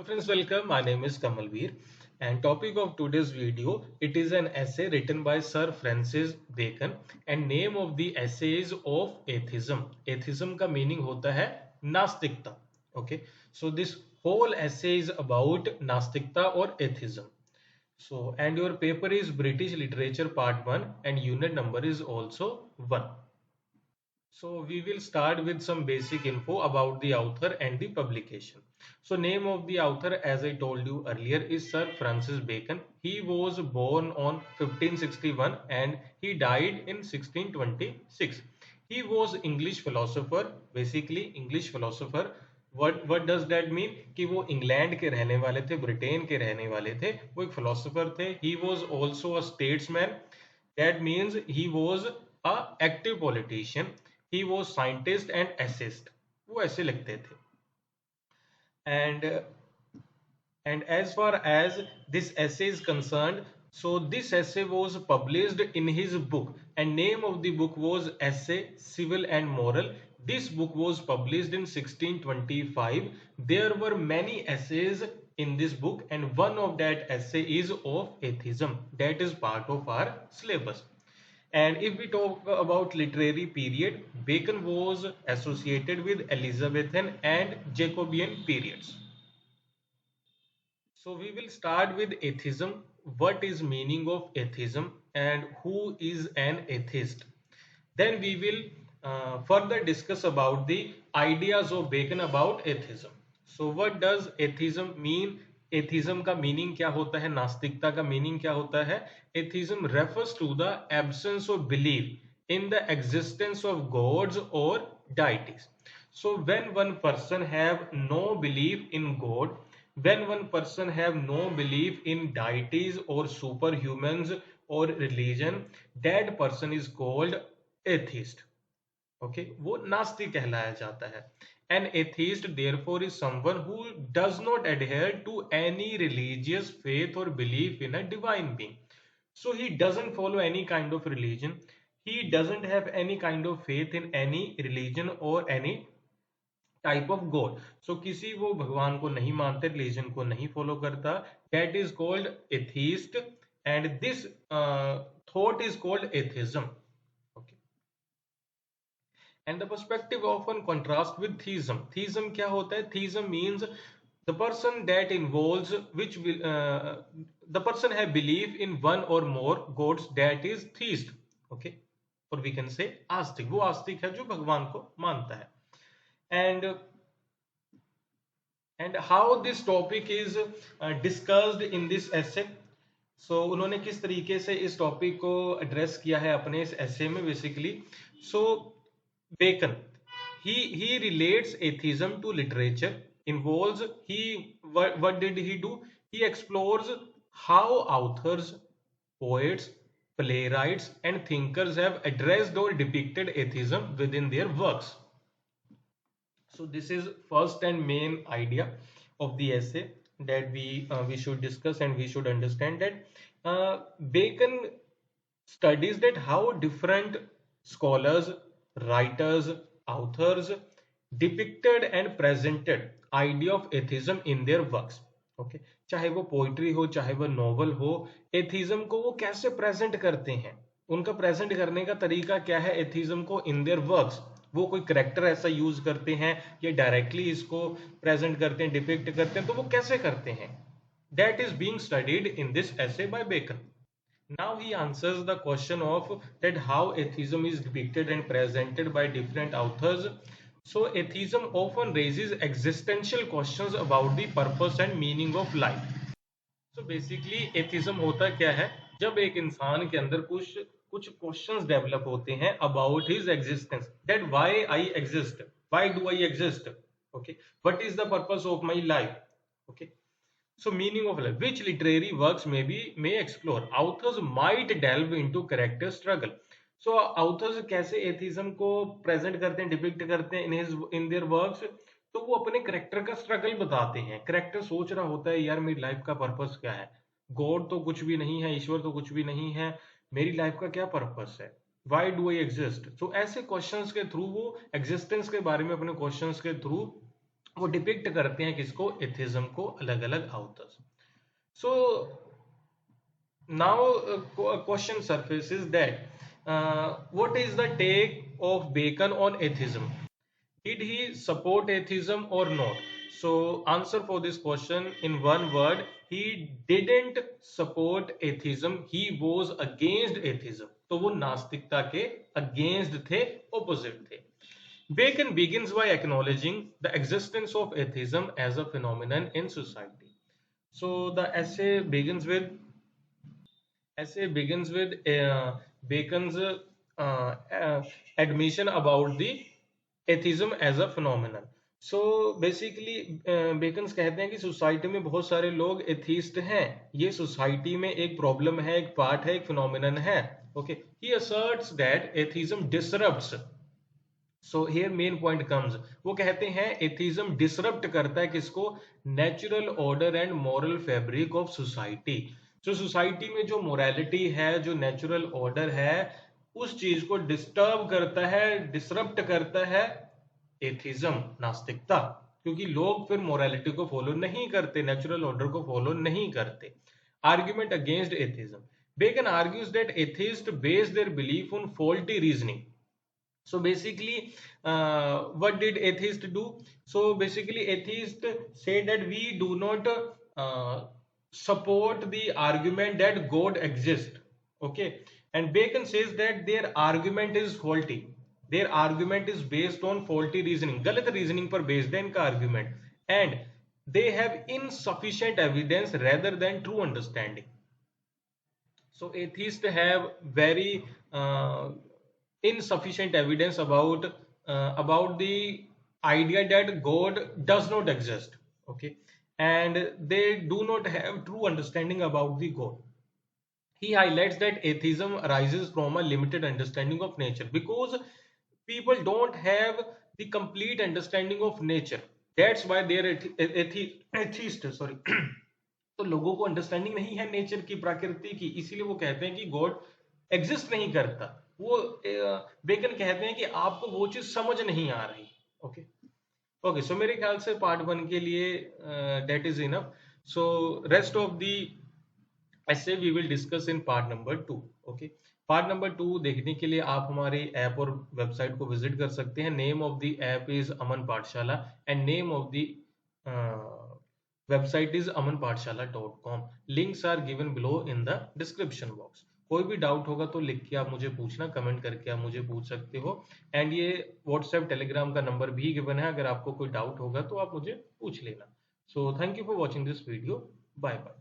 Hello friends, welcome. My name is Kamalveer and topic of today's video, it is an essay written by Sir Francis Bacon and name of the essay is of atheism. Atheism का meaning होता है नास्तिकता. Okay, so this whole essay is about नास्तिकता और atheism. So and your paper is British Literature Part 1 and unit number is also 1. So we will start with some basic info about the author and the publication. So name of the author, as I told you earlier, is Sir Francis Bacon. He was born on 1561 and he died in 1626. He was English philosopher, basically English philosopher. What does that mean? कि वो England के रहने वाले थे, Britain के रहने वाले थे, वो एक फिलोसोफर थे. He was also a statesman. That means he was a active politician. He was scientist and essayist. वो ऐसे लिखते थे. And and as far as this essay is concerned, so this essay was published in his book and name of the book was Essay Civil and Moral. This book was published in 1625. There were many essays in this book and one of that essay is of atheism. That is part of our syllabus. And if we talk about literary period, Bacon was associated with Elizabethan and Jacobean periods. So we will start with atheism. What is meaning of atheism and who is an atheist? Then we will further discuss about the ideas of Bacon about atheism. So what does atheism mean? Atheism का meaning क्या होता है? नास्तिकता का meaning क्या होता है? Atheism refers to the absence of belief in the existence of gods or deities. So when one person have no belief in God, when one person have no belief in deities or superhumans or religion, that person is called atheist. Okay, वो नास्तिक कहलाया जाता है. An atheist therefore is someone who does not adhere to any religious faith or belief in a divine being. So he doesn't follow any kind of religion. He doesn't have any kind of faith in any religion or any type of god. So किसी वो भगवान को नहीं मानते, religion को नहीं follow करता, that is called atheist and this thought is called atheism. Okay, and the perspective often contrast with theism. Theism क्या होता है? Theism means the person that involves which will the person have belief in one or more gods, that is theist. Okay, or we can say आस्तिक. वो आस्तिक है जो भगवान को मानता है. and and how this topic is discussed in this essay. So उन्होंने किस तरीके से इस टॉपिक को एड्रेस किया है अपने इस essay में basically. So Bacon, he relates atheism to literature, involves what did he do? He explores how authors, poets, playwrights and thinkers have addressed or depicted atheism within their works. So this is first and main idea of the essay that we should discuss, and we should understand that Bacon studies that how different scholars, writers, authors depicted and presented idea of atheism in their works. Okay, चाहे वो poetry हो, चाहे वो novel हो, atheism को वो कैसे present करते हैं, उनका प्रेजेंट करने का तरीका क्या है एथिज्म को इन देयर वर्क्स. वो कोई करेक्टर ऐसा यूज करते हैं या डायरेक्टली इसको प्रेजेंट करते हैं, डिपिक्ट करते हैं, तो वो कैसे करते हैं? That is being studied in this essay by Bacon. Now he answers the question of that how atheism is depicted and presented by different authors. So atheism often raises existential questions about the purpose and meaning of life. So basically atheism होता क्या है? जब एक इंसान के अंदर कुछ कुछ क्वेश्चंस डेवलप होते हैं about his existence, that why I exist, why do I exist, okay, what is the purpose of my life. Okay, so meaning of life, which literary works may explore. Authors might delve into character struggle. So authors कैसे atheism को present करते हैं, depict करते हैं in their works. तो वो अपने character का स्ट्रगल बताते हैं. करेक्टर सोच रहा होता है यार मेरी लाइफ का पर्पस क्या है, गॉड तो कुछ भी नहीं है, ईश्वर तो कुछ भी नहीं है, मेरी लाइफ का क्या पर्पस है, वाई डू आई एग्जिस्ट. सो ऐसे क्वेश्चंस के थ्रू वो एग्जिस्टेंस के बारे में अपने क्वेश्चंस के थ्रू वो डिपिक्ट करते हैं किसको, एथिज्म को, अलग अलग authors. So now question surfaces that what is the take of Bacon on atheism? Did he support atheism or not? So answer for this question in one word: he didn't support atheism. He was against atheism. तो वो नास्तिकता के against थे, opposite थे. Bacon begins by acknowledging the existence of atheism as a phenomenon in society. So the essay begins with Bacon's admission about the atheism as a phenomenon. So basically beckons कहते हैं कि society में बहुत सारे लोग atheist हैं, ये society में एक प्रॉब्लम है, एक पार्ट है, एक फिनोमिनन है. Okay, he asserts that atheism disrupts. So here main point comes. वो कहते हैं एथीज्म डिसरप्ट करता है किसको, natural order and moral fabric of society. जो सोसाइटी में जो मोरालिटी है, जो नेचुरल ऑर्डर है, उस चीज को डिस्टर्ब करता है, डिसरप्ट करता है एथिज्म, नास्तिकता. क्योंकि लोग फिर मोरालिटी को फॉलो नहीं करते, नेचुरल ऑर्डर को फॉलो नहीं करते. Argument against atheism. Bacon argues that atheist base their belief on faulty reasoning. So basically what did atheist do? So basically atheist say that we do not support the argument that God exists. Okay, and Bacon says that their argument is faulty. Their argument is based on faulty reasoning. गलत reasoning पर based है इनका argument, and they have insufficient evidence rather than true understanding. So atheists have very insufficient evidence about the idea that God does not exist. Okay, and they do not have true understanding about the God. He highlights that atheism arises from a limited understanding of nature, because people don't have the complete understanding of nature. That's why they are atheist. Sorry. तो लोगों को understanding नहीं है nature की, प्रकृति की, इसीलिए वो कहते हैं कि गॉड एग्जिस्ट नहीं करता. वो बेकन कहते हैं कि आपको वो चीज समझ नहीं आ रही. ओके ओके, सो मेरे ख्याल से पार्ट 1 के लिए that is enough. So rest of the essay we will discuss in part number 2. Okay, part number 2 देखने के लिए आप हमारे ऐप और वेबसाइट को विजिट कर सकते हैं. Name of the app is Aman Pathshala and name of the website is amanpathshala.com. links are given below in the description box. कोई भी डाउट होगा तो लिख के आप मुझे पूछना, कमेंट करके आप मुझे पूछ सकते हो. एंड ये व्हाट्सएप टेलीग्राम का नंबर भी गिवन है, अगर आपको कोई डाउट होगा तो आप मुझे पूछ लेना. So thank you for watching this video. Bye bye.